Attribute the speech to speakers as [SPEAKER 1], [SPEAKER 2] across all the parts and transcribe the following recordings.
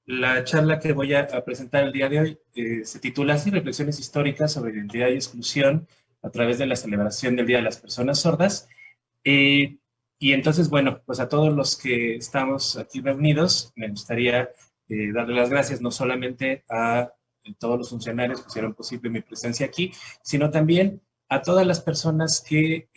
[SPEAKER 1] La charla que voy a presentar el día de hoy se titula así, Reflexiones históricas sobre identidad y exclusión a través de la celebración del Día de las Personas Sordas. Eh, y entonces, bueno, pues a todos los que estamos aquí reunidos, me gustaría darle las gracias no solamente a todos los funcionarios que hicieron posible mi presencia aquí, sino también a todas las personas que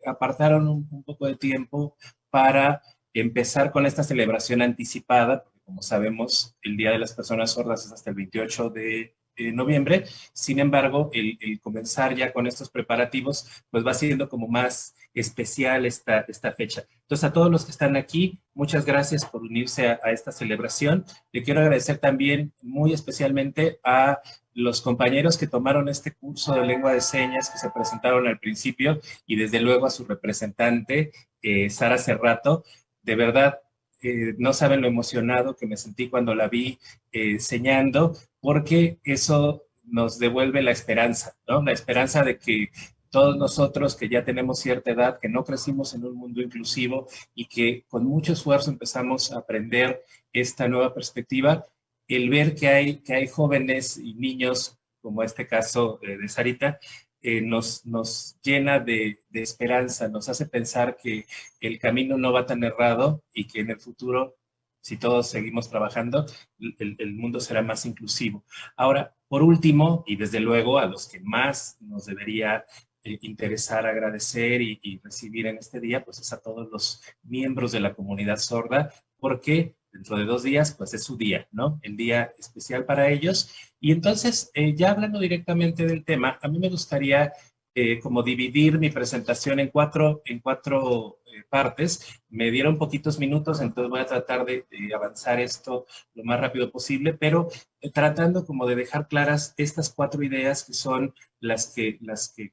[SPEAKER 1] apartaron un poco de tiempo para empezar con esta celebración anticipada, porque como sabemos, el Día de las Personas Sordas es hasta el 28 de noviembre. Sin embargo, el comenzar ya con estos preparativos, pues va siendo como más especial esta fecha. Entonces, a todos los que están aquí, muchas gracias por unirse a esta celebración. Le quiero agradecer también muy especialmente a los compañeros que tomaron este curso de lengua de señas que se presentaron al principio y desde luego a su representante, Sara Cerrato. De verdad, no saben lo emocionado que me sentí cuando la vi señando, porque eso nos devuelve la esperanza, ¿no? La esperanza de que todos nosotros que ya tenemos cierta edad, que no crecimos en un mundo inclusivo y que con mucho esfuerzo empezamos a aprender esta nueva perspectiva, el ver que hay jóvenes y niños, como este caso de Sarita, nos llena de esperanza, nos hace pensar que el camino no va tan errado y que en el futuro, si todos seguimos trabajando, el mundo será más inclusivo. Ahora, por último, y desde luego a los que más nos debería interesar, agradecer y recibir en este día, pues es a todos los miembros de la comunidad sorda, porque dentro de 2 días, pues es su día, ¿no? El día especial para ellos. Y entonces, ya hablando directamente del tema, a mí me gustaría como dividir mi presentación en cuatro partes. Me dieron poquitos minutos, entonces voy a tratar de avanzar esto lo más rápido posible, pero tratando como de dejar claras estas 4 ideas que son las que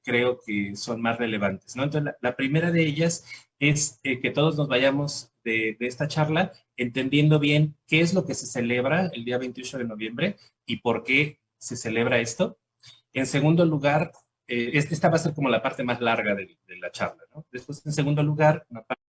[SPEAKER 1] creo que son más relevantes, ¿no? Entonces, la primera de ellas es que todos nos vayamos de esta charla entendiendo bien qué es lo que se celebra el día 28 de noviembre y por qué se celebra esto. En segundo lugar, esta va a ser como la parte más larga de la charla, ¿no? Después, en segundo lugar, una parte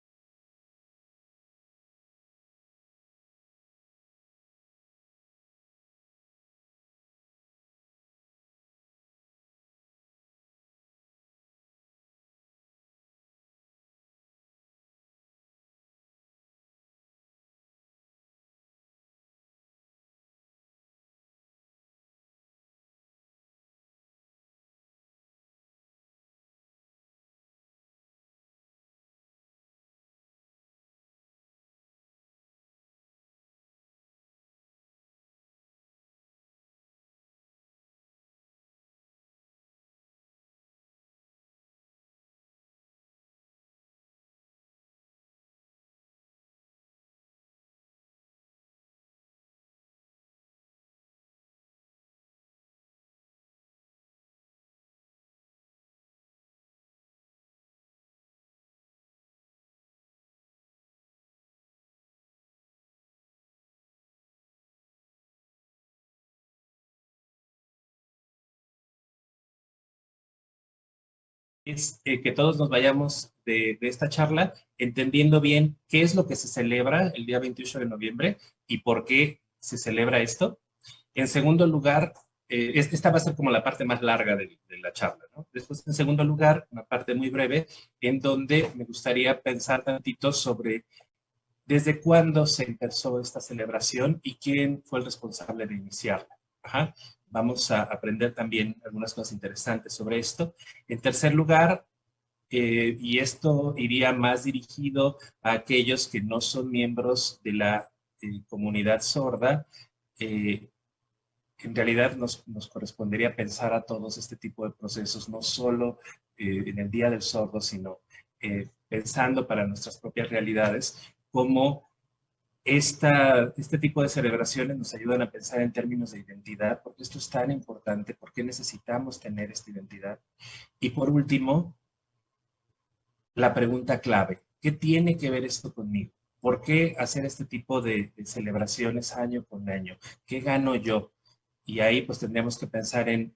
[SPEAKER 1] es que todos nos vayamos de esta charla entendiendo bien qué es lo que se celebra el día 28 de noviembre y por qué se celebra esto. En segundo lugar, esta va a ser como la parte más larga de la charla, ¿no? Después, en segundo lugar, una parte muy breve en donde me gustaría pensar tantito sobre desde cuándo se empezó esta celebración y quién fue el responsable de iniciarla. Ajá. Vamos a aprender también algunas cosas interesantes sobre esto. En tercer lugar, y esto iría más dirigido a aquellos que no son miembros de la comunidad sorda, eh, en realidad nos correspondería pensar a todos este tipo de procesos, no solo en el Día del Sordo, sino pensando para nuestras propias realidades, cómo este tipo de celebraciones nos ayudan a pensar en términos de identidad, porque esto es tan importante, porque necesitamos tener esta identidad. Y por último, la pregunta clave, ¿qué tiene que ver esto conmigo? ¿Por qué hacer este tipo de celebraciones año con año? ¿Qué gano yo? Y ahí pues tendríamos que pensar en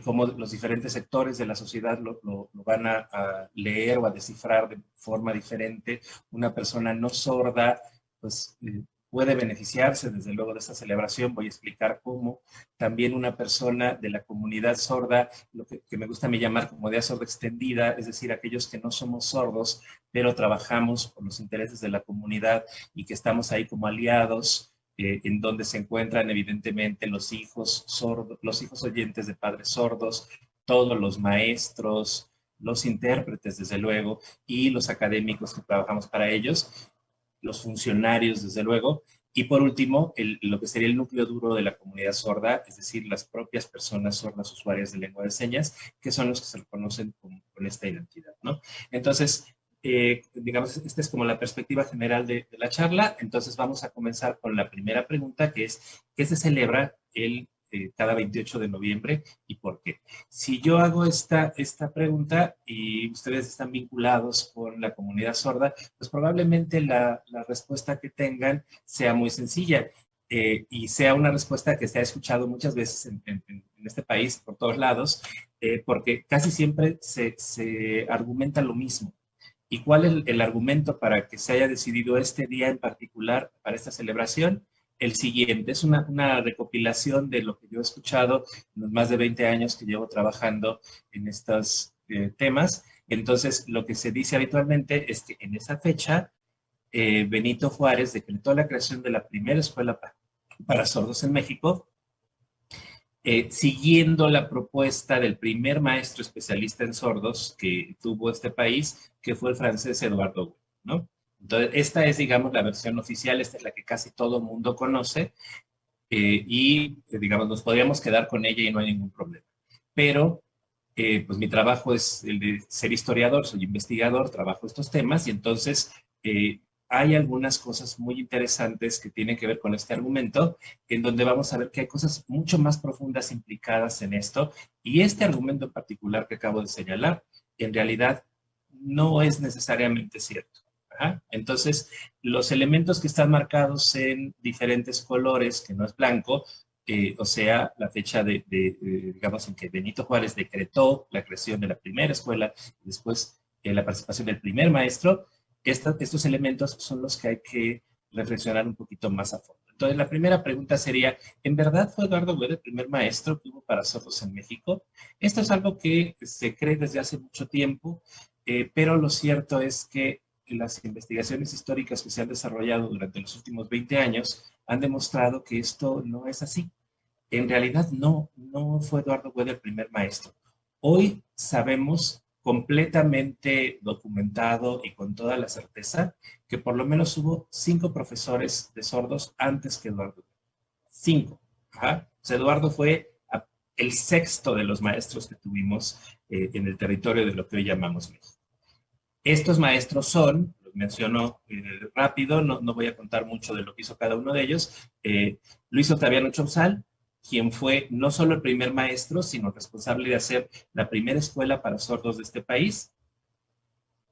[SPEAKER 1] cómo los diferentes sectores de la sociedad lo van a leer o a descifrar de forma diferente. Una persona no sorda, pues puede beneficiarse desde luego de esta celebración. Voy a explicar cómo. También una persona de la comunidad sorda, lo que me gusta a mí llamar comunidad sorda extendida, es decir, aquellos que no somos sordos, pero trabajamos por los intereses de la comunidad y que estamos ahí como aliados, en donde se encuentran evidentemente los hijos sordos, los hijos oyentes de padres sordos, todos los maestros, los intérpretes, desde luego, y los académicos que trabajamos para ellos, los funcionarios, desde luego, y por último, lo que sería el núcleo duro de la comunidad sorda, es decir, las propias personas sordas usuarias de lengua de señas, que son los que se reconocen con esta identidad, ¿no? Entonces, digamos, esta es como la perspectiva general de la charla. Entonces vamos a comenzar con la primera pregunta, que es, ¿qué se celebra cada 28 de noviembre y por qué? Si yo hago esta pregunta y ustedes están vinculados con la comunidad sorda, pues probablemente la respuesta que tengan sea muy sencilla y sea una respuesta que se ha escuchado muchas veces en este país, por todos lados, porque casi siempre se argumenta lo mismo. ¿Y cuál es el argumento para que se haya decidido este día en particular para esta celebración? El siguiente, es una recopilación de lo que yo he escuchado en los más de 20 años que llevo trabajando en estos temas. Entonces, lo que se dice habitualmente es que en esa fecha, Benito Juárez decretó la creación de la primera escuela para sordos en México, siguiendo la propuesta del primer maestro especialista en sordos que tuvo este país, que fue el francés Eduardo Güell, ¿no? Entonces, esta es, digamos, la versión oficial, esta es la que casi todo el mundo conoce, digamos, nos podríamos quedar con ella y no hay ningún problema. Pero, pues mi trabajo es el de ser historiador, soy investigador, trabajo estos temas y entonces hay algunas cosas muy interesantes que tienen que ver con este argumento, en donde vamos a ver que hay cosas mucho más profundas implicadas en esto, y este argumento en particular que acabo de señalar, en realidad no es necesariamente cierto. Ajá. Entonces, los elementos que están marcados en diferentes colores, que no es blanco, o sea, la fecha digamos, en que Benito Juárez decretó la creación de la primera escuela, y después la participación del primer maestro, estos elementos son los que hay que reflexionar un poquito más a fondo. Entonces, la primera pregunta sería, ¿en verdad fue Eduardo Güell el primer maestro que hubo para sordos en México? Esto es algo que se cree desde hace mucho tiempo, pero lo cierto es que las investigaciones históricas que se han desarrollado durante los últimos 20 años han demostrado que esto no es así. En realidad no fue Eduardo Güell el primer maestro. Hoy sabemos completamente documentado y con toda la certeza que por lo menos hubo 5 profesores de sordos antes que Eduardo Güell. 5. Ajá. O sea, Eduardo fue el sexto de los maestros que tuvimos en el territorio de lo que hoy llamamos México. Estos maestros son, los menciono rápido, no voy a contar mucho de lo que hizo cada uno de ellos, Luis Otaviano Chouzal, quien fue no solo el primer maestro, sino responsable de hacer la primera escuela para sordos de este país.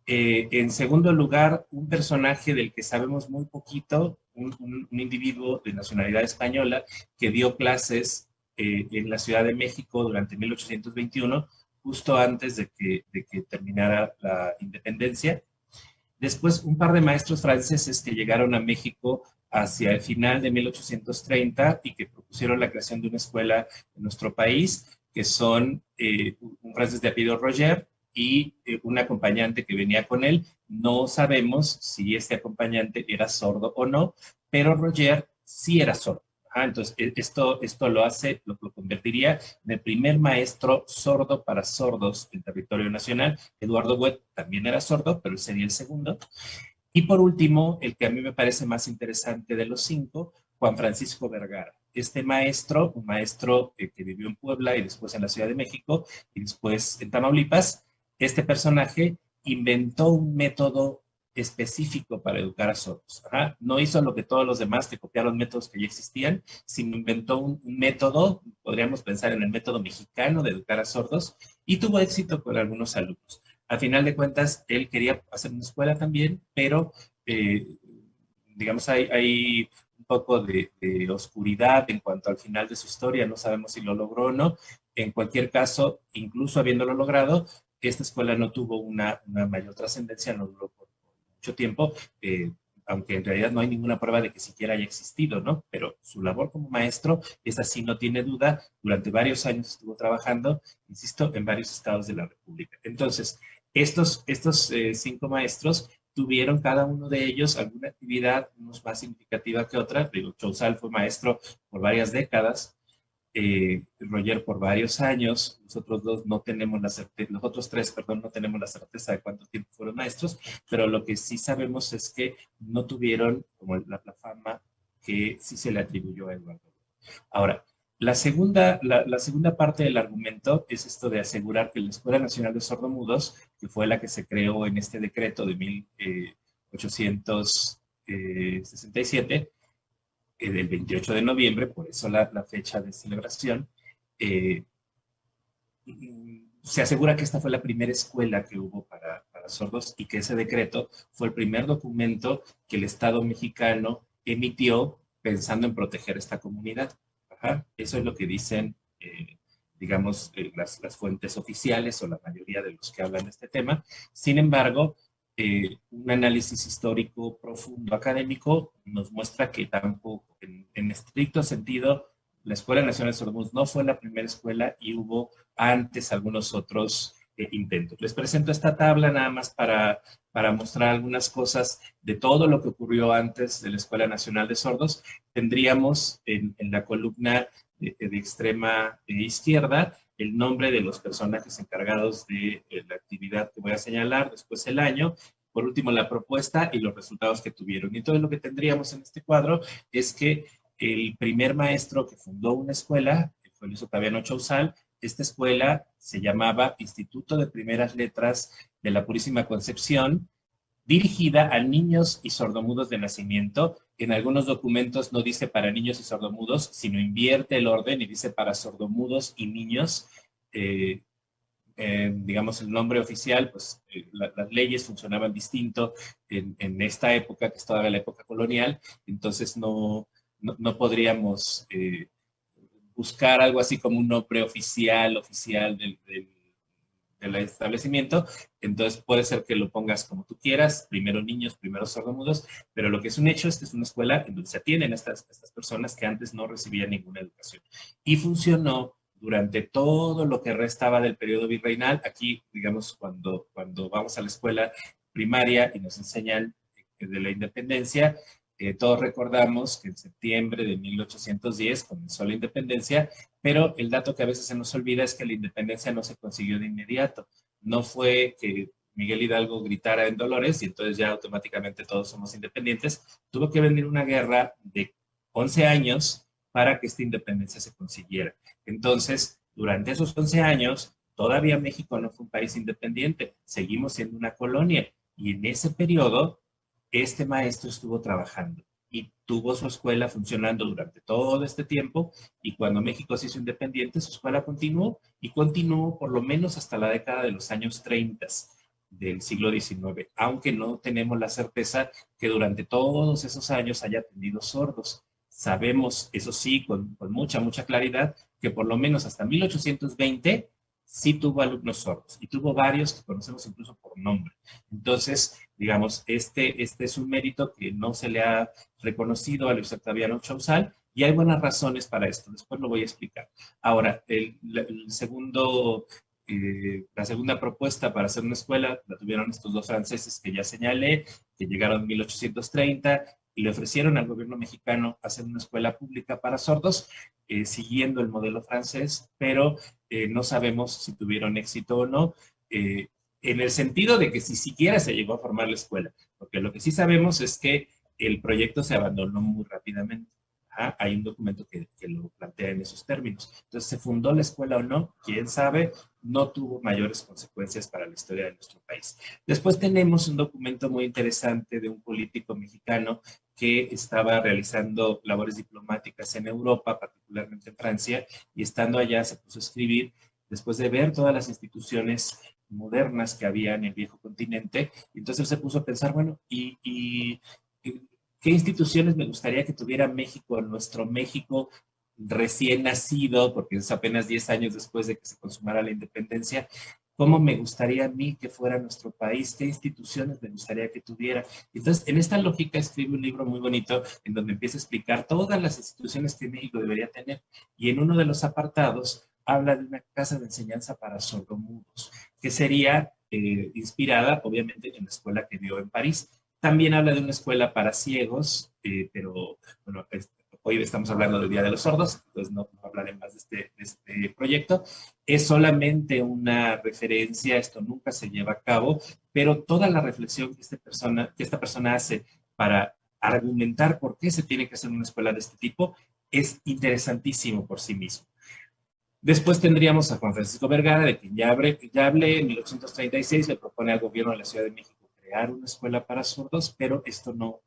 [SPEAKER 1] En segundo lugar, un personaje del que sabemos muy poquito, un individuo de nacionalidad española que dio clases en la Ciudad de México durante 1821, justo antes de que terminara la independencia. Después, un par de maestros franceses que llegaron a México hacia el final de 1830 y que propusieron la creación de una escuela en nuestro país, que son un francés de apellido Roger y un acompañante que venía con él. No sabemos si este acompañante era sordo o no, pero Roger sí era sordo. Entonces, esto lo convertiría en el primer maestro sordo para sordos en territorio nacional. Eduardo Güell también era sordo, pero él sería el segundo. Y por último, el que a mí me parece más interesante de los 5, Juan Francisco Vergara. Este maestro, un maestro que vivió en Puebla y después en la Ciudad de México y después en Tamaulipas, este personaje inventó un método específico para educar a sordos. Ajá. No hizo lo que todos los demás que copiaron métodos que ya existían, sino inventó un método, podríamos pensar en el método mexicano de educar a sordos, y tuvo éxito con algunos alumnos. Al final de cuentas, él quería hacer una escuela también, pero digamos, hay un poco de oscuridad en cuanto al final de su historia, no sabemos si lo logró o no. En cualquier caso, incluso habiéndolo logrado, esta escuela no tuvo una mayor trascendencia, no duró por mucho tiempo, aunque en realidad no hay ninguna prueba de que siquiera haya existido, ¿no? Pero su labor como maestro, esa sí no tiene duda, durante varios años estuvo trabajando, insisto, en varios estados de la República. Entonces, estos 5 maestros tuvieron cada uno de ellos alguna actividad, unos más significativa que otra. Digo, Chouzal fue maestro por varias décadas, Roger por varios años, nosotros dos no tenemos la certeza, los otros tres, perdón, no tenemos la certeza de cuánto tiempo fueron maestros, pero lo que sí sabemos es que no tuvieron como la fama que sí se le atribuyó a Eduardo. Ahora, la segunda parte del argumento es esto de asegurar que la Escuela Nacional de Sordomudos, que fue la que se creó en este decreto de 1867, del 28 de noviembre, por eso la fecha de celebración, eh, se asegura que esta fue la primera escuela que hubo para sordos y que ese decreto fue el primer documento que el Estado mexicano emitió pensando en proteger esta comunidad. Ajá. Eso es lo que dicen, digamos, las fuentes oficiales o la mayoría de los que hablan de este tema. Sin embargo, un análisis histórico profundo académico nos muestra que tampoco, en estricto sentido, la Escuela Nacional de Sordomudos no fue la primera escuela y hubo antes algunos otros intentos. Les presento esta tabla nada más para mostrar algunas cosas de todo lo que ocurrió antes de la Escuela Nacional de Sordos. Tendríamos en la columna de extrema izquierda el nombre de los personajes encargados de la actividad que voy a señalar, después el año, por último la propuesta y los resultados que tuvieron. Y entonces lo que tendríamos en este cuadro es que el primer maestro que fundó una escuela fue Luis Otaviano Chouzal. Esta escuela se llamaba Instituto de Primeras Letras de la Purísima Concepción, dirigida a niños y sordomudos de nacimiento. En algunos documentos no dice para niños y sordomudos, sino invierte el orden y dice para sordomudos y niños. Digamos, el nombre oficial, pues las leyes funcionaban distinto en esta época, que es todavía la época colonial, entonces no podríamos buscar algo así como un nombre oficial del establecimiento. Entonces puede ser que lo pongas como tú quieras, primero niños, primero sordomudos, pero lo que es un hecho es que es una escuela en donde se atienden a estas personas que antes no recibían ninguna educación. Y funcionó durante todo lo que restaba del periodo virreinal. Aquí, digamos, cuando vamos a la escuela primaria y nos enseñan de la independencia, todos recordamos que en septiembre de 1810 comenzó la independencia, pero el dato que a veces se nos olvida es que la independencia no se consiguió de inmediato. No fue que Miguel Hidalgo gritara en Dolores y entonces ya automáticamente todos somos independientes. Tuvo que venir una guerra de 11 años para que esta independencia se consiguiera. Entonces, durante esos 11 años, todavía México no fue un país independiente, seguimos siendo una colonia. Y en ese periodo, este maestro estuvo trabajando y tuvo su escuela funcionando durante todo este tiempo, y cuando México se hizo independiente, su escuela continuó y continuó por lo menos hasta la década de los años 30 del siglo XIX, aunque no tenemos la certeza que durante todos esos años haya atendido sordos. Sabemos, eso sí, con mucha claridad, que por lo menos hasta 1820 sí tuvo alumnos sordos y tuvo varios que conocemos incluso por nombre. Entonces, digamos, este es un mérito que no se le ha reconocido a Luis Octaviano Chouzal y hay buenas razones para esto. Después lo voy a explicar. Ahora, la segunda propuesta para hacer una escuela la tuvieron estos dos franceses que ya señalé, que llegaron en 1830 y le ofrecieron al gobierno mexicano hacer una escuela pública para sordos, siguiendo el modelo francés, pero no sabemos si tuvieron éxito o no, en el sentido de que si siquiera se llegó a formar la escuela, porque lo que sí sabemos es que el proyecto se abandonó muy rápidamente. Ajá, hay un documento que lo plantea en esos términos. Entonces, ¿se fundó la escuela o no? ¿Quién sabe? No tuvo mayores consecuencias para la historia de nuestro país. Después tenemos un documento muy interesante de un político mexicano que estaba realizando labores diplomáticas en Europa, particularmente en Francia, y estando allá se puso a escribir, después de ver todas las instituciones modernas que había en el viejo continente, y entonces él se puso a pensar, bueno, ¿qué instituciones me gustaría que tuviera México, nuestro México recién nacido, porque es apenas 10 años después de que se consumara la independencia? cómo me gustaría a mí que fuera nuestro país, qué instituciones me gustaría que tuviera. Entonces, en esta lógica escribe un libro muy bonito en donde empieza a explicar todas las instituciones que México debería tener. Y en uno de los apartados habla de una casa de enseñanza para sordomudos, que sería inspirada, obviamente, en la escuela que vio en París. También habla de una escuela para ciegos, pero bueno, hoy estamos hablando del Día de los Sordos, entonces no hablaré más de este proyecto. Es solamente una referencia, esto nunca se lleva a cabo, pero toda la reflexión que esta persona hace para argumentar por qué se tiene que hacer una escuela de este tipo es interesantísimo por sí mismo. Después tendríamos a Juan Francisco Vergara, de quien ya hablé, en 1836 le propone al gobierno de la Ciudad de México crear una escuela para sordos, pero esto no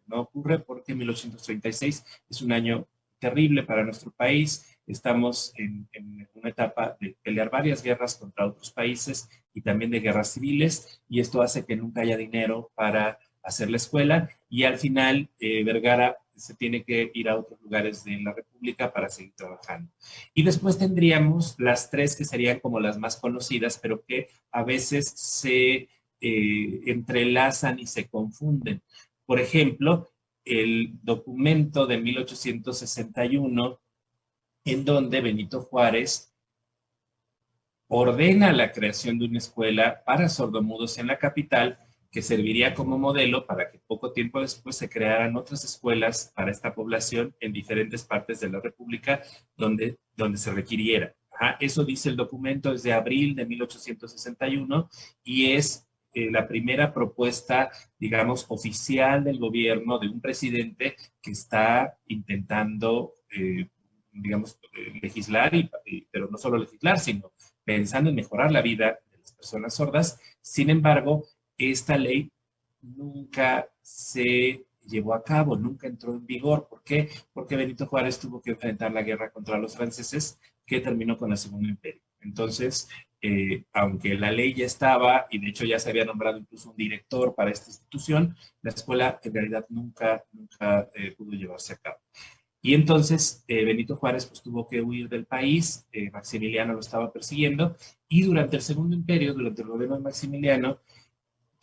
[SPEAKER 1] ocurre porque 1836 es un año terrible para nuestro país. Estamos en una etapa de pelear varias guerras contra otros países y también de guerras civiles, y esto hace que nunca haya dinero para hacer la escuela, y al final Vergara se tiene que ir a otros lugares de la República para seguir trabajando. Y después tendríamos las tres que serían como las más conocidas, pero que a veces se entrelazan y se confunden. Por ejemplo, el documento de 1861, en donde Benito Juárez ordena la creación de una escuela para sordomudos en la capital, que serviría como modelo para que poco tiempo después se crearan otras escuelas para esta población en diferentes partes de la República donde se requiriera. Ajá, eso dice el documento, es de abril de 1861 y es la primera propuesta, digamos, oficial del gobierno de un presidente que está intentando, digamos, legislar, pero no solo legislar, sino pensando en mejorar la vida de las personas sordas. Sin embargo, esta ley nunca se llevó a cabo, nunca entró en vigor. ¿Por qué? Porque Benito Juárez tuvo que enfrentar la guerra contra los franceses, que terminó con la Segunda Imperio. Entonces, aunque la ley ya estaba, y de hecho ya se había nombrado incluso un director para esta institución, la escuela en realidad nunca pudo llevarse a cabo. Y entonces Benito Juárez pues, tuvo que huir del país, Maximiliano lo estaba persiguiendo, y durante el Segundo Imperio, durante el gobierno de Maximiliano,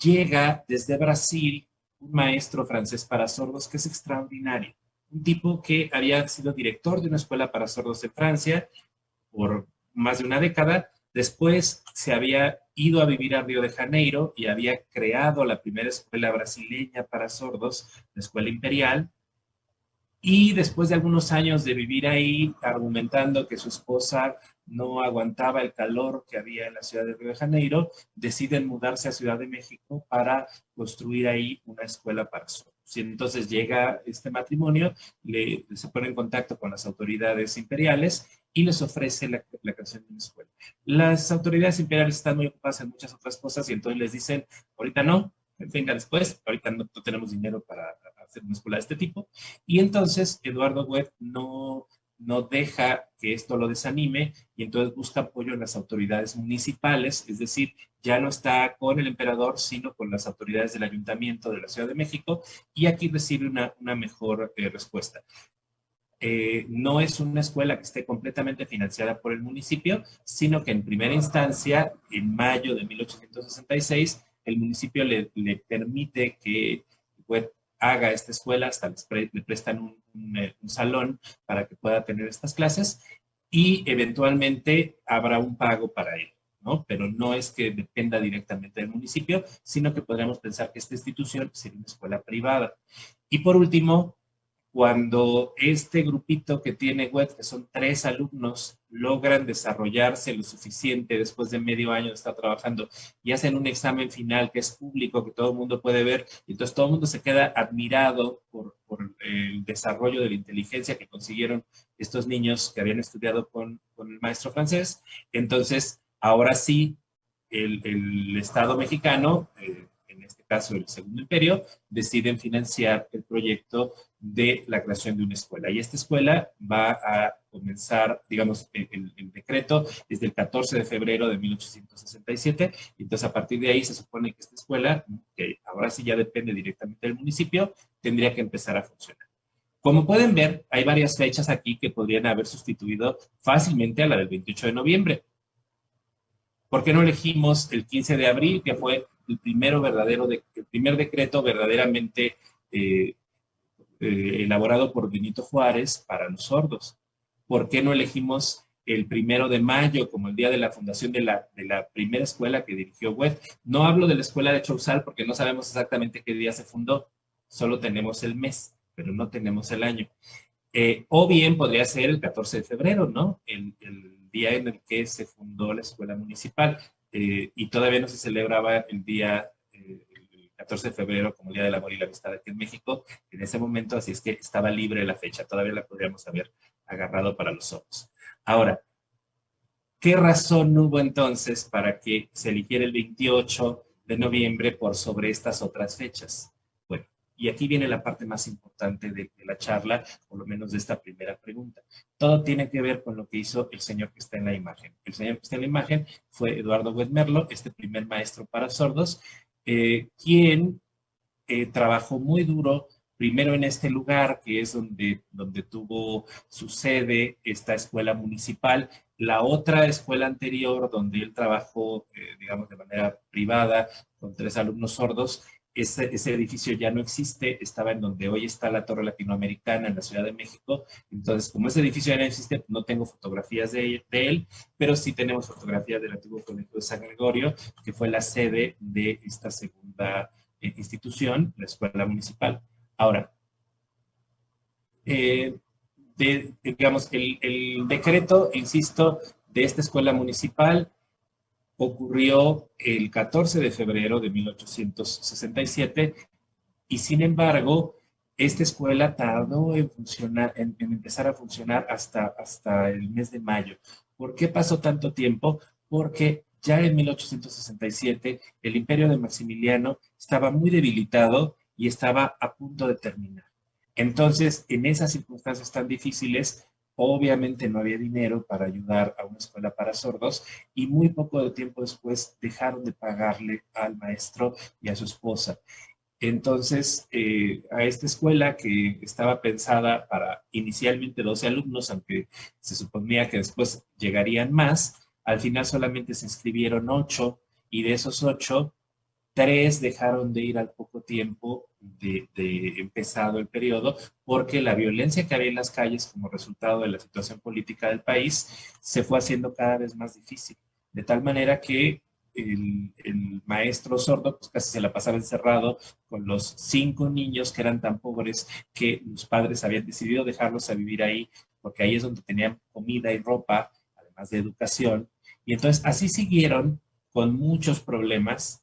[SPEAKER 1] llega desde Brasil un maestro francés para sordos que es extraordinario. Un tipo que había sido director de una escuela para sordos en Francia por más de una década. Después se había ido a vivir a Río de Janeiro y había creado la primera escuela brasileña para sordos, la Escuela Imperial. Y después de algunos años de vivir ahí, argumentando que su esposa no aguantaba el calor que había en la ciudad de Río de Janeiro, deciden mudarse a Ciudad de México para construir ahí una escuela para sordos. Y entonces llega este matrimonio, se pone en contacto con las autoridades imperiales y les ofrece la creación de una escuela. Las autoridades imperiales están muy ocupadas en muchas otras cosas y entonces les dicen, ahorita no, venga después, ahorita no tenemos dinero para hacer una escuela de este tipo. Y entonces Eduardo Webb no deja que esto lo desanime y entonces busca apoyo en las autoridades municipales, es decir, ya no está con el emperador, sino con las autoridades del Ayuntamiento de la Ciudad de México, y aquí recibe una mejor respuesta. No es una escuela que esté completamente financiada por el municipio, sino que en primera instancia, en mayo de 1866, el municipio le permite que Webb haga esta escuela, hasta le prestan un salón para que pueda tener estas clases y eventualmente habrá un pago para él, ¿no? Pero no es que dependa directamente del municipio, sino que podríamos pensar que esta institución sería una escuela privada. Y por último, cuando este grupito que tiene Webb, que son 3 alumnos, logran desarrollarse lo suficiente después de medio año de estar trabajando y hacen un examen final que es público, que todo el mundo puede ver, y entonces todo el mundo se queda admirado por el desarrollo de la inteligencia que consiguieron estos niños que habían estudiado con el maestro francés. Entonces, ahora sí, el Estado mexicano, en este caso el Segundo Imperio, deciden financiar el proyecto de la creación de una escuela. Y esta escuela va a comenzar, digamos, el decreto es del 14 de febrero de 1867, y entonces a partir de ahí se supone que esta escuela, que ahora sí ya depende directamente del municipio, tendría que empezar a funcionar. Como pueden ver, hay varias fechas aquí que podrían haber sustituido fácilmente a la del 28 de noviembre. ¿Por qué no elegimos el 15 de abril, que fue el el primer decreto verdaderamente elaborado por Benito Juárez para los sordos? ¿Por qué no elegimos el 1 de mayo como el día de la fundación de la primera escuela que dirigió Goethe? No hablo de la escuela de Chouzal porque no sabemos exactamente qué día se fundó, solo tenemos el mes, pero no tenemos el año. O bien podría ser el 14 de febrero, ¿no? El día en el que se fundó la escuela municipal, y todavía no se celebraba el día, el 14 de febrero como el Día del Amor y la Amistad aquí en México en ese momento, así es que estaba libre la fecha, todavía la podríamos haber agarrado para los ojos. Ahora, ¿qué razón hubo entonces para que se eligiera el 28 de noviembre por sobre estas otras fechas? Bueno, y aquí viene la parte más importante de la charla, por lo menos de esta primera pregunta. Todo tiene que ver con lo que hizo el señor que está en la imagen. El señor que está en la imagen fue Eduardo Goetmerlo, este primer maestro para sordos, quien trabajó muy duro, primero en este lugar, que es donde tuvo su sede esta escuela municipal. La otra escuela anterior, donde él trabajó, digamos, de manera privada, con 3 alumnos sordos, ese edificio ya no existe, estaba en donde hoy está la Torre Latinoamericana en la Ciudad de México. Entonces, como ese edificio ya no existe, no tengo fotografías de él, pero sí tenemos fotografías del antiguo Colegio de San Gregorio, que fue la sede de esta segunda institución, la escuela municipal. Ahora, digamos, el decreto, insisto, de esta escuela municipal ocurrió el 14 de febrero de 1867 y sin embargo, esta escuela tardó en funcionar, en empezar a funcionar hasta el mes de mayo. ¿Por qué pasó tanto tiempo? Porque ya en 1867 el imperio de Maximiliano estaba muy debilitado y estaba a punto de terminar. Entonces, en esas circunstancias tan difíciles, obviamente no había dinero para ayudar a una escuela para sordos y muy poco de tiempo después dejaron de pagarle al maestro y a su esposa. Entonces, a esta escuela que estaba pensada para inicialmente 12 alumnos, aunque se suponía que después llegarían más, al final solamente se inscribieron 8 y de esos 8, 3 dejaron de ir al poco tiempo de empezado el periodo porque la violencia que había en las calles como resultado de la situación política del país se fue haciendo cada vez más difícil. De tal manera que el maestro sordo pues casi se la pasaba encerrado con los 5 niños que eran tan pobres que los padres habían decidido dejarlos a vivir ahí porque ahí es donde tenían comida y ropa, además de educación. Y entonces así siguieron con muchos problemas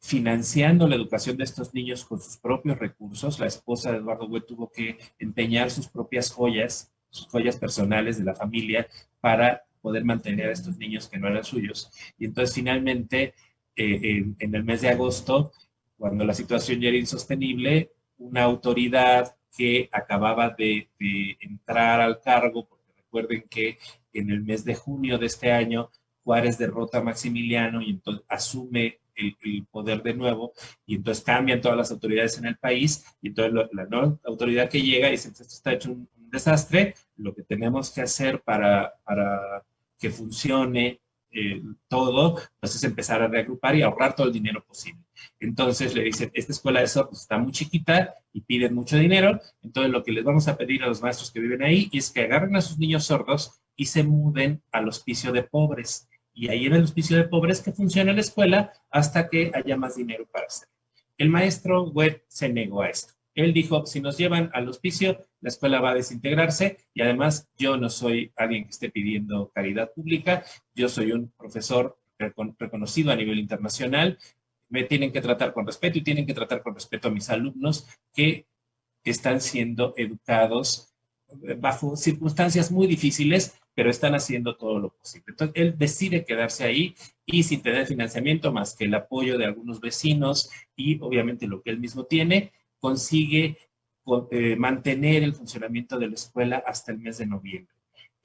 [SPEAKER 1] financiando la educación de estos niños con sus propios recursos. La esposa de Eduardo Goethe tuvo que empeñar sus propias joyas, sus joyas personales de la familia, para poder mantener a estos niños que no eran suyos. Y entonces finalmente, en el mes de agosto, cuando la situación ya era insostenible, una autoridad que acababa de entrar al cargo, porque recuerden que en el mes de junio de este año, Juárez derrota a Maximiliano y entonces asume el poder de nuevo, y entonces cambian todas las autoridades en el país, y entonces la nueva autoridad que llega dice, esto está hecho un desastre, lo que tenemos que hacer para que funcione todo, pues es empezar a reagrupar y ahorrar todo el dinero posible. Entonces le dicen, esta escuela de sordos está muy chiquita y piden mucho dinero, entonces lo que les vamos a pedir a los maestros que viven ahí es que agarren a sus niños sordos y se muden al hospicio de pobres. Y ahí en el hospicio de pobres que funcione la escuela hasta que haya más dinero para hacerlo. El maestro Goethe se negó a esto. Él dijo, si nos llevan al hospicio, la escuela va a desintegrarse y además yo no soy alguien que esté pidiendo caridad pública, yo soy un profesor reconocido a nivel internacional, me tienen que tratar con respeto y tienen que tratar con respeto a mis alumnos que están siendo educados bajo circunstancias muy difíciles, pero están haciendo todo lo posible. Entonces, él decide quedarse ahí y sin tener financiamiento más que el apoyo de algunos vecinos y obviamente lo que él mismo tiene, consigue mantener el funcionamiento de la escuela hasta el mes de noviembre.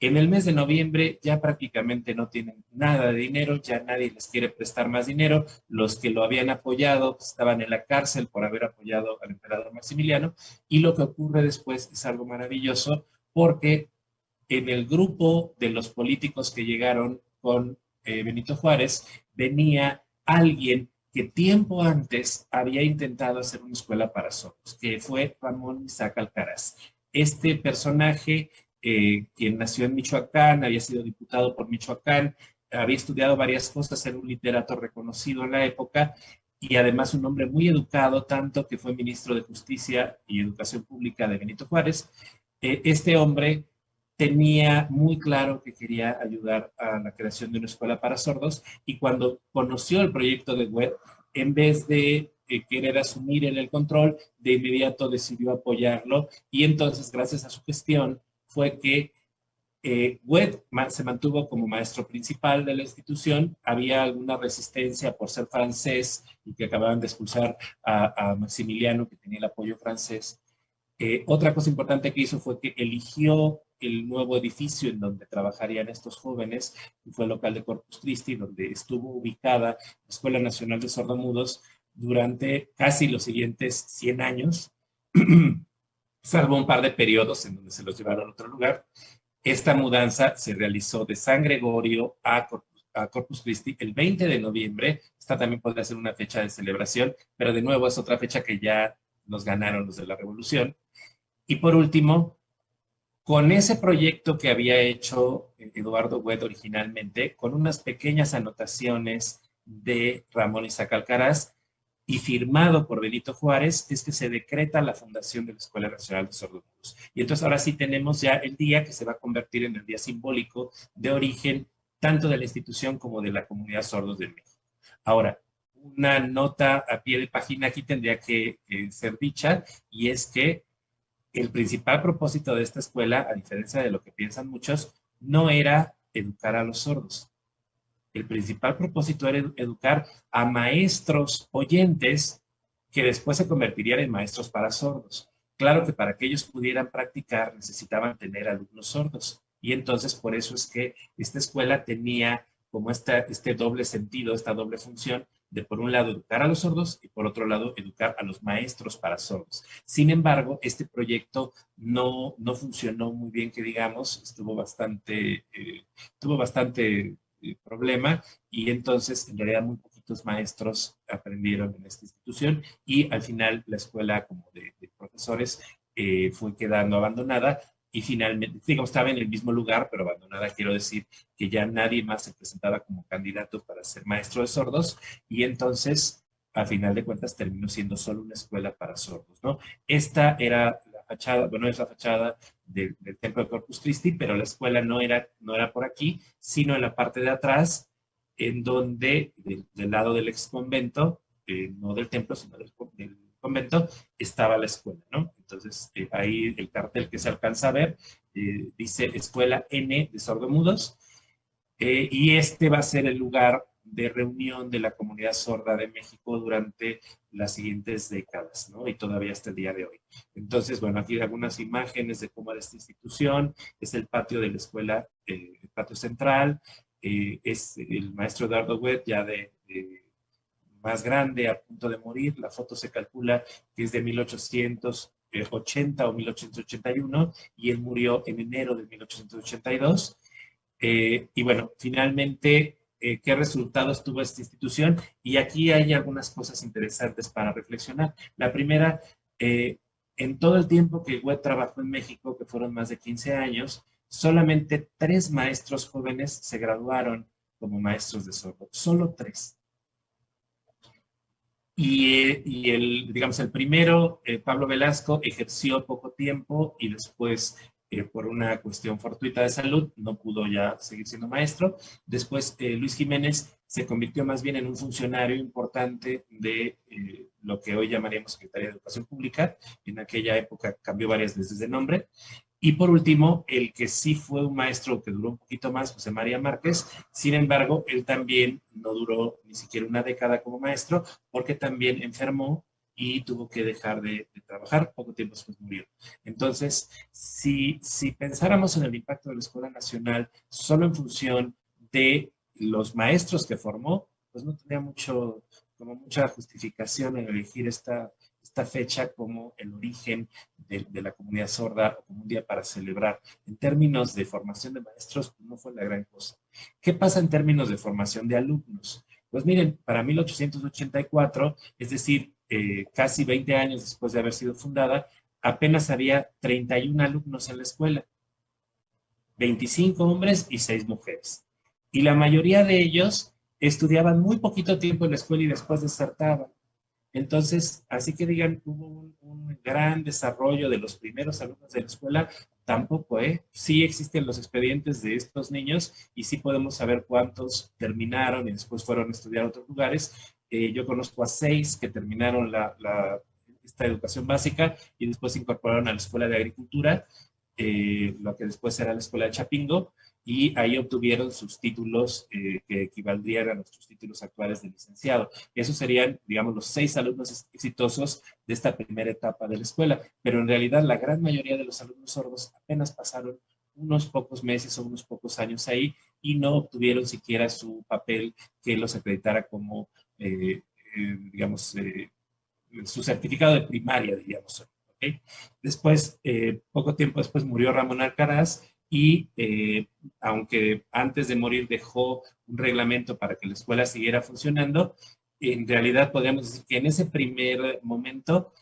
[SPEAKER 1] En el mes de noviembre ya prácticamente no tienen nada de dinero, ya nadie les quiere prestar más dinero. Los que lo habían apoyado pues, estaban en la cárcel por haber apoyado al emperador Maximiliano. Y lo que ocurre después es algo maravilloso porque en el grupo de los políticos que llegaron con Benito Juárez venía alguien que tiempo antes había intentado hacer una escuela para sordos, que fue Ramón Isaac Alcaraz. Este personaje, quien nació en Michoacán, había sido diputado por Michoacán, había estudiado varias cosas, era un literato reconocido en la época y además un hombre muy educado, tanto que fue ministro de Justicia y Educación Pública de Benito Juárez. Este hombre tenía muy claro que quería ayudar a la creación de una escuela para sordos y cuando conoció el proyecto de Webb, en vez de querer asumir en el control, de inmediato decidió apoyarlo y entonces gracias a su gestión fue que Webb se mantuvo como maestro principal de la institución. Había alguna resistencia por ser francés y que acababan de expulsar a Maximiliano, que tenía el apoyo francés. Otra cosa importante que hizo fue que eligió el nuevo edificio en donde trabajarían estos jóvenes, que fue el local de Corpus Christi, donde estuvo ubicada la Escuela Nacional de Sordomudos durante casi los siguientes 100 años, salvo un par de periodos en donde se los llevaron a otro lugar. Esta mudanza se realizó de San Gregorio a Corpus Christi el 20 de noviembre. Esta también podría ser una fecha de celebración, pero de nuevo es otra fecha que ya nos ganaron los de la Revolución. Y por último, con ese proyecto que había hecho Eduardo Webb originalmente, con unas pequeñas anotaciones de Ramón Isaac Alcaraz y firmado por Benito Juárez, es que se decreta la fundación de la Escuela Nacional de Sordomudos. Y entonces ahora sí tenemos ya el día que se va a convertir en el día simbólico de origen tanto de la institución como de la comunidad sordos de México. Ahora, una nota a pie de página aquí tendría que ser dicha, y es que el principal propósito de esta escuela, a diferencia de lo que piensan muchos, no era educar a los sordos. El principal propósito era educar a maestros oyentes que después se convertirían en maestros para sordos. Claro que para que ellos pudieran practicar necesitaban tener alumnos sordos. Y entonces por eso es que esta escuela tenía como este doble sentido, esta doble función de por un lado educar a los sordos y por otro lado educar a los maestros para sordos. Sin embargo, este proyecto no funcionó muy bien, que digamos, tuvo bastante problema y entonces en realidad muy poquitos maestros aprendieron en esta institución y al final la escuela como de profesores fue quedando abandonada y finalmente, digamos, estaba en el mismo lugar, pero abandonada, quiero decir que ya nadie más se presentaba como candidato para ser maestro de sordos y entonces, a final de cuentas, terminó siendo solo una escuela para sordos, ¿no? Esta era la fachada, bueno, es la fachada del templo de Corpus Christi, pero la escuela no era por aquí, sino en la parte de atrás, en donde, del lado del ex convento, no del templo, sino del convento, estaba la escuela, ¿no? Entonces, ahí el cartel que se alcanza a ver dice Escuela N de Sordomudos, y este va a ser el lugar de reunión de la comunidad sorda de México durante las siguientes décadas, ¿no? Y todavía hasta el día de hoy. Entonces, bueno, aquí hay algunas imágenes de cómo era esta institución, es el patio de la escuela, el patio central, es el maestro Eduardo Webb ya de más grande, a punto de morir. La foto se calcula que es de 1880 o 1881 y él murió en enero de 1882. Y bueno, finalmente, ¿qué resultados tuvo esta institución? Y aquí hay algunas cosas interesantes para reflexionar. La primera, en todo el tiempo que Webb trabajó en México, que fueron más de 15 años, solamente 3 maestros jóvenes se graduaron como maestros de sordo. Solo 3. Y digamos, el primero, Pablo Velasco, ejerció poco tiempo y después, por una cuestión fortuita de salud, no pudo ya seguir siendo maestro. Después, Luis Jiménez se convirtió más bien en un funcionario importante de lo que hoy llamaríamos Secretaría de Educación Pública. En aquella época cambió varias veces de nombre. Y por último, el que sí fue un maestro que duró un poquito más, José María Márquez. Sin embargo, él también no duró ni siquiera una década como maestro, porque también enfermó y tuvo que dejar de trabajar. Poco tiempo después murió. Entonces, si pensáramos en el impacto de la Escuela Nacional solo en función de los maestros que formó, pues no tendría mucha justificación en elegir esta esta fecha como el origen de la comunidad sorda o como un día para celebrar. En términos de formación de maestros, no fue la gran cosa. ¿Qué pasa en términos de formación de alumnos? Pues miren, para 1884, es decir, casi 20 años después de haber sido fundada, apenas había 31 alumnos en la escuela, 25 hombres y 6 mujeres. Y la mayoría de ellos estudiaban muy poquito tiempo en la escuela y después desertaban. Entonces, así que digan, hubo un gran desarrollo de los primeros alumnos de la escuela, tampoco, ¿eh? Sí existen los expedientes de estos niños y sí podemos saber cuántos terminaron y después fueron a estudiar a otros lugares. Yo conozco a 6 que terminaron esta educación básica y después se incorporaron a la Escuela de Agricultura, lo que después será la Escuela de Chapingo, y ahí obtuvieron sus títulos que equivaldrían a nuestros títulos actuales de licenciado. Esos serían, digamos, los 6 alumnos exitosos de esta primera etapa de la escuela, pero en realidad la gran mayoría de los alumnos sordos apenas pasaron unos pocos meses o unos pocos años ahí y no obtuvieron siquiera su papel que los acreditara como, digamos, su certificado de primaria, diríamos. ¿Okay? Después, poco tiempo después murió Ramón Alcaraz y aunque antes de morir dejó un reglamento para que la escuela siguiera funcionando, en realidad podríamos decir que en ese primer momento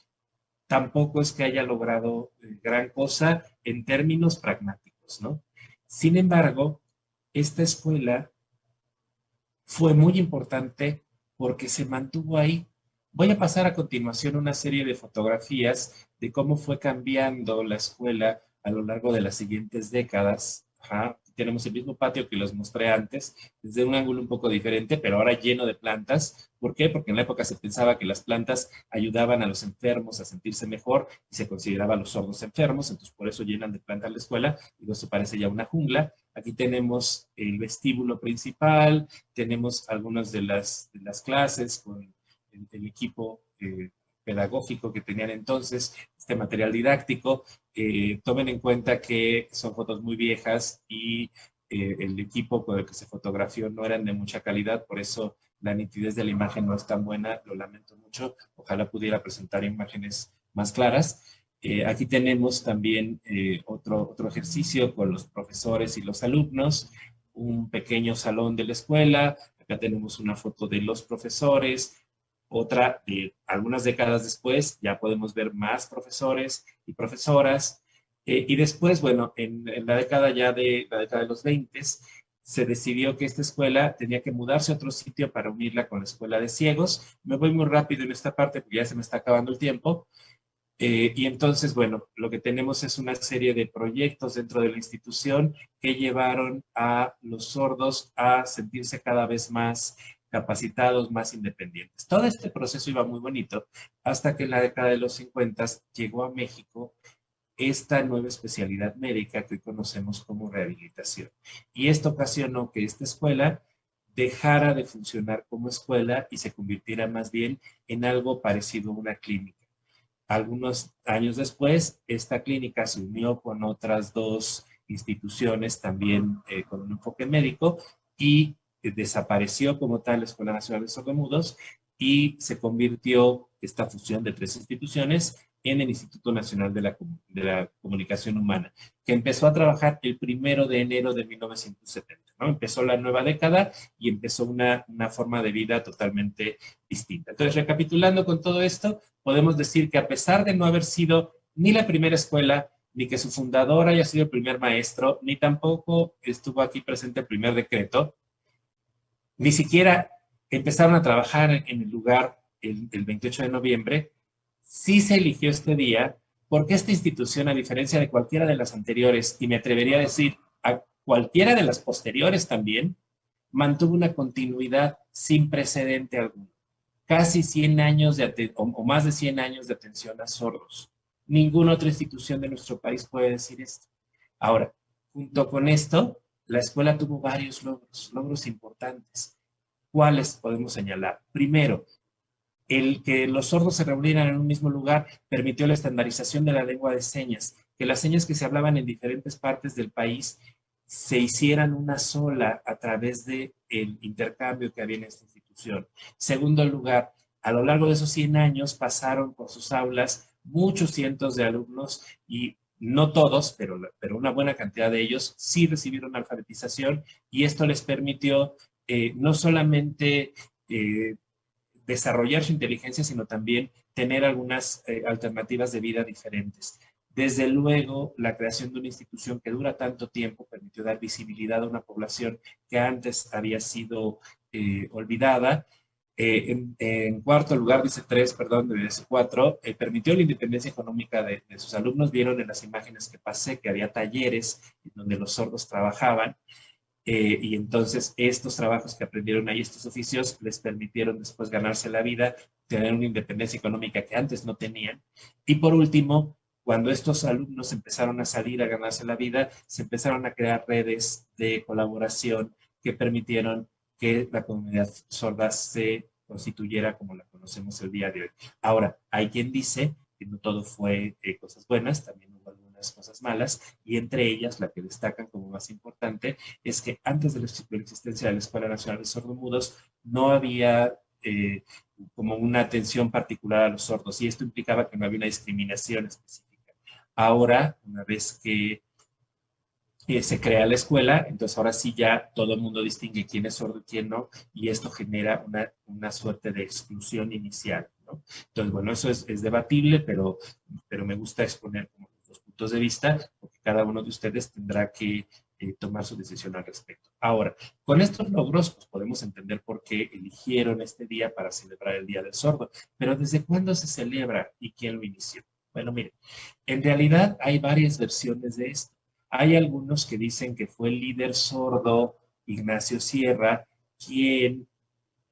[SPEAKER 1] tampoco es que haya logrado gran cosa en términos pragmáticos, ¿no? Sin embargo, esta escuela fue muy importante porque se mantuvo ahí. Voy a pasar a continuación una serie de fotografías de cómo fue cambiando la escuela a lo largo de las siguientes décadas. Ajá. Tenemos el mismo patio que los mostré antes, desde un ángulo un poco diferente, pero ahora lleno de plantas. ¿Por qué? Porque en la época se pensaba que las plantas ayudaban a los enfermos a sentirse mejor y se consideraba a los sordos enfermos, entonces por eso llenan de plantas la escuela y eso parece ya una jungla. Aquí tenemos el vestíbulo principal, tenemos algunas de las clases con el equipo pedagógico que tenían entonces, este material didáctico. Tomen en cuenta que son fotos muy viejas y el equipo con el que se fotografió no eran de mucha calidad, por eso la nitidez de la imagen no es tan buena, lo lamento mucho, ojalá pudiera presentar imágenes más claras. Aquí tenemos también otro ejercicio con los profesores y los alumnos, un pequeño salón de la escuela, acá tenemos una foto de los profesores, otra de algunas décadas después, ya podemos ver más profesores y profesoras, y después, bueno, en la década la década de los 20, se decidió que esta escuela tenía que mudarse a otro sitio para unirla con la escuela de ciegos. Me voy muy rápido en esta parte porque ya se me está acabando el tiempo. Y entonces, bueno, lo que tenemos es una serie de proyectos dentro de la institución que llevaron a los sordos a sentirse cada vez más capacitados, más independientes. Todo este proceso iba muy bonito hasta que en la década de los 50 llegó a México esta nueva especialidad médica que hoy conocemos como rehabilitación. Y esto ocasionó que esta escuela dejara de funcionar como escuela y se convirtiera más bien en algo parecido a una clínica. Algunos años después, esta clínica se unió con otras 2 instituciones también con un enfoque médico y desapareció como tal la Escuela Nacional de Sordomudos y se convirtió esta fusión de 3 instituciones en el Instituto Nacional de la Comunicación Humana, que empezó a trabajar el 1 de enero de 1970, ¿no? Empezó la nueva década y empezó una forma de vida totalmente distinta. Entonces, recapitulando con todo esto, podemos decir que a pesar de no haber sido ni la primera escuela, ni que su fundador haya sido el primer maestro, ni tampoco estuvo aquí presente el primer decreto, ni siquiera empezaron a trabajar en el lugar el 28 de noviembre, sí se eligió este día porque esta institución, a diferencia de cualquiera de las anteriores, y me atrevería a decir a cualquiera de las posteriores también, mantuvo una continuidad sin precedente alguno. Casi 100 años o más de 100 años de atención a sordos. Ninguna otra institución de nuestro país puede decir esto. Ahora, junto con esto, la escuela tuvo varios logros importantes. ¿Cuáles podemos señalar? Primero, el que los sordos se reunieran en un mismo lugar permitió la estandarización de la lengua de señas, que las señas que se hablaban en diferentes partes del país se hicieran una sola a través del intercambio que había en esta institución. Segundo lugar, A lo largo de esos 100 años pasaron por sus aulas muchos cientos de alumnos y no todos, pero una buena cantidad de ellos sí recibieron alfabetización y esto les permitió no solamente desarrollar su inteligencia, sino también tener algunas alternativas de vida diferentes. Desde luego, la creación de una institución que dura tanto tiempo permitió dar visibilidad a una población que antes había sido olvidada. En cuarto lugar, dice tres, perdón, dice cuatro, permitió la independencia económica de sus alumnos. Vieron en las imágenes que pasé que había talleres en donde los sordos trabajaban. Y entonces estos trabajos que aprendieron ahí, estos oficios, les permitieron después ganarse la vida, tener una independencia económica que antes no tenían. Y por último, cuando estos alumnos empezaron a salir a ganarse la vida, se empezaron a crear redes de colaboración que permitieron que la comunidad sorda se constituyera como la conocemos el día de hoy. Ahora, hay quien dice que no todo fue cosas buenas, también hubo algunas cosas malas, y entre ellas, la que destacan como más importante, es que antes de la existencia de la Escuela Nacional de Sordomudos no había como una atención particular a los sordos y esto implicaba que no había una discriminación específica. Ahora, una vez que se crea la escuela, entonces ahora sí ya todo el mundo distingue quién es sordo y quién no, y esto genera una suerte de exclusión inicial, ¿no? Entonces, bueno, eso es debatible, pero me gusta exponer como los puntos de vista, porque cada uno de ustedes tendrá que tomar su decisión al respecto. Ahora, con estos logros, pues podemos entender por qué eligieron este día para celebrar el Día del Sordo, pero ¿desde cuándo se celebra y quién lo inició? Bueno, miren, en realidad hay varias versiones de esto. Hay algunos que dicen que fue el líder sordo Ignacio Sierra quien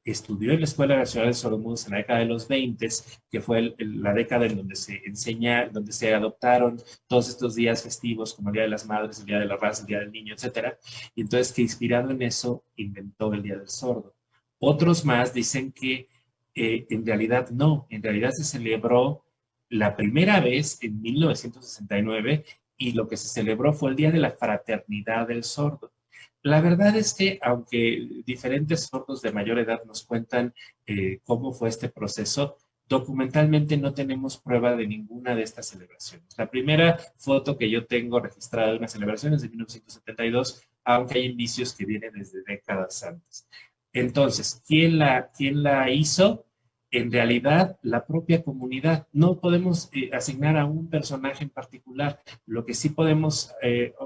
[SPEAKER 1] estudió en la Escuela Nacional de Sordomudos en la década de los 20, que fue la década en donde se enseña, donde se adoptaron todos estos días festivos como el Día de las Madres, el Día de la Raza, el Día del Niño, etcétera. Y entonces que inspirado en eso inventó el Día del Sordo. Otros más dicen que en realidad no, en realidad se celebró la primera vez en 1969 y lo que se celebró fue el Día de la Fraternidad del Sordo. La verdad es que, aunque diferentes sordos de mayor edad nos cuentan cómo fue este proceso, documentalmente no tenemos prueba de ninguna de estas celebraciones. La primera foto que yo tengo registrada de una celebración es de 1972, aunque hay indicios que vienen desde décadas antes. Entonces, quién la hizo? En realidad, la propia comunidad. No podemos asignar a un personaje en particular. Lo que sí podemos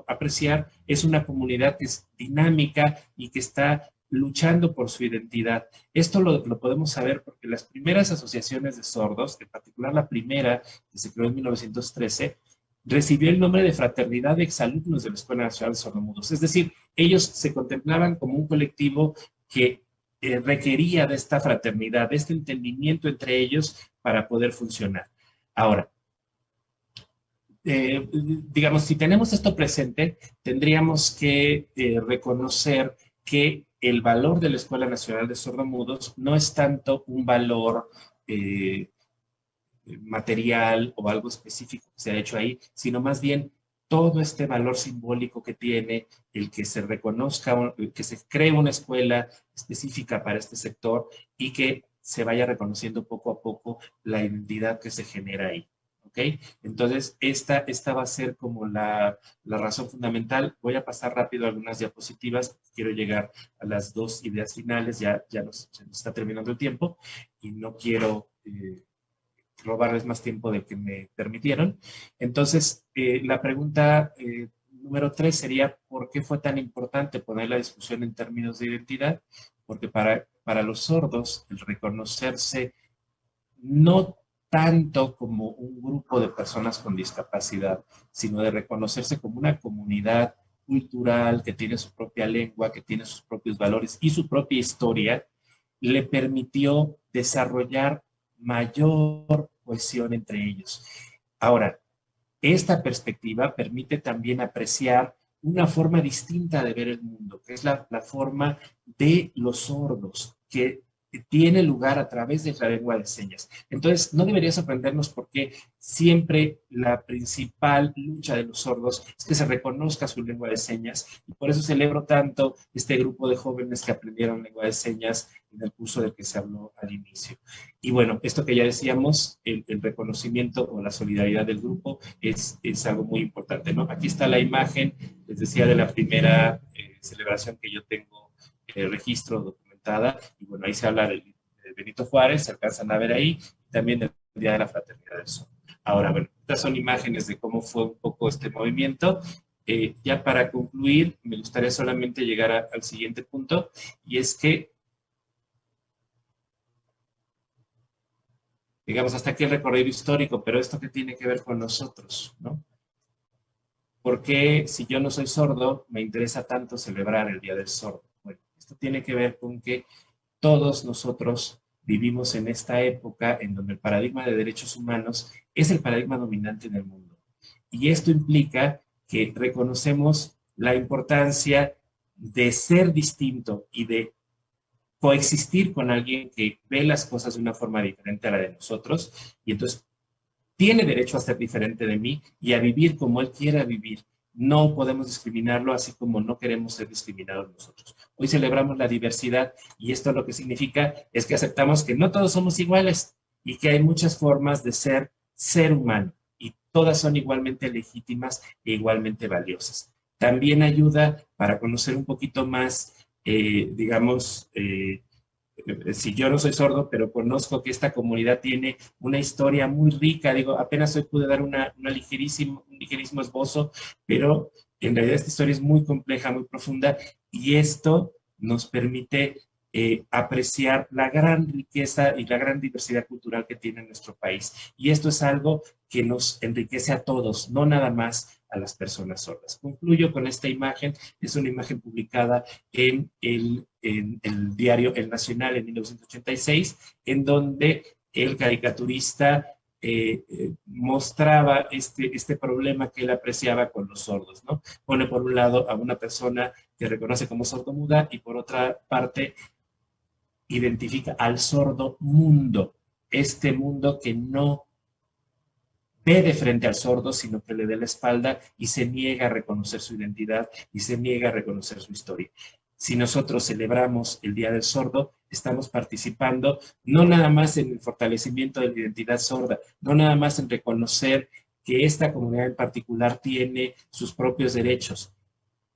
[SPEAKER 1] apreciar es una comunidad que es dinámica y que está luchando por su identidad. Esto lo podemos saber porque las primeras asociaciones de sordos, en particular la primera que se creó en 1913, recibió el nombre de Fraternidad de Exalumnos de la Escuela Nacional de Sordomudos. Es decir, ellos se contemplaban como un colectivo que requería de esta fraternidad, de este entendimiento entre ellos para poder funcionar. Ahora, digamos, si tenemos esto presente, tendríamos que reconocer que el valor de la Escuela Nacional de Sordomudos no es tanto un valor material o algo específico que se ha hecho ahí, sino más bien todo este valor simbólico que tiene el que se reconozca, que se cree una escuela específica para este sector y que se vaya reconociendo poco a poco la identidad que se genera ahí. ¿Ok? Entonces, esta va a ser como la razón fundamental. Voy a pasar rápido algunas diapositivas. Quiero llegar a las dos ideas finales. Ya se nos está terminando el tiempo y no quiero robarles más tiempo del que me permitieron. Entonces, la pregunta número 3 sería, ¿por qué fue tan importante poner la discusión en términos de identidad? Porque para los sordos, el reconocerse no tanto como un grupo de personas con discapacidad, sino de reconocerse como una comunidad cultural que tiene su propia lengua, que tiene sus propios valores y su propia historia, le permitió desarrollar mayor cohesión entre ellos. Ahora, esta perspectiva permite también apreciar una forma distinta de ver el mundo, que es la forma de los sordos, que tiene lugar a través de la lengua de señas. Entonces, no debería sorprendernos porque siempre la principal lucha de los sordos es que se reconozca su lengua de señas, y por eso celebro tanto este grupo de jóvenes que aprendieron lengua de señas en el curso del que se habló al inicio. Y bueno, esto que ya decíamos, el reconocimiento o la solidaridad del grupo es algo muy importante, ¿no? Aquí está la imagen, les decía, de la primera celebración que yo tengo registro documentada, y bueno, ahí se habla de Benito Juárez, se alcanzan a ver ahí, y también del Día de la Fraternidad del Sol. Ahora, bueno, estas son imágenes de cómo fue un poco este movimiento. Ya para concluir, me gustaría solamente llegar al siguiente punto, y es que, digamos, hasta aquí el recorrido histórico, pero esto que tiene que ver con nosotros, ¿no? ¿Por qué, si yo no soy sordo, me interesa tanto celebrar el Día del Sordo? Bueno, esto tiene que ver con que todos nosotros vivimos en esta época en donde el paradigma de derechos humanos es el paradigma dominante en el mundo. Y esto implica que reconocemos la importancia de ser distinto y de coexistir con alguien que ve las cosas de una forma diferente a la de nosotros, y entonces tiene derecho a ser diferente de mí y a vivir como él quiera vivir. No podemos discriminarlo, así como no queremos ser discriminados nosotros. Hoy celebramos la diversidad, y esto lo que significa es que aceptamos que no todos somos iguales y que hay muchas formas de ser humano, y todas son igualmente legítimas e igualmente valiosas. También ayuda para conocer un poquito más, digamos, si yo no soy sordo, pero conozco que esta comunidad tiene una historia muy rica. Digo, apenas hoy pude dar un ligerísimo esbozo, pero en realidad esta historia es muy compleja, muy profunda, y esto nos permite apreciar la gran riqueza y la gran diversidad cultural que tiene nuestro país. Y esto es algo que nos enriquece a todos, no nada más a las personas sordas. Concluyo con esta imagen. Es una imagen publicada en el diario El Nacional en 1986, en donde el caricaturista mostraba este problema que él apreciaba con los sordos, ¿no? Pone por un lado a una persona que reconoce como sordomuda, y por otra parte identifica al sordo mundo, este mundo que no ve de frente al sordo, sino que le dé la espalda y se niega a reconocer su identidad y se niega a reconocer su historia. Si nosotros celebramos el Día del Sordo, estamos participando no nada más en el fortalecimiento de la identidad sorda, no nada más en reconocer que esta comunidad en particular tiene sus propios derechos.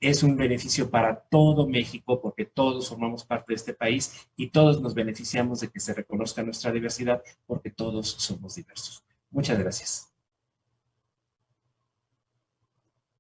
[SPEAKER 1] Es un beneficio para todo México, porque todos formamos parte de este país y todos nos beneficiamos de que se reconozca nuestra diversidad, porque todos somos diversos. Muchas gracias.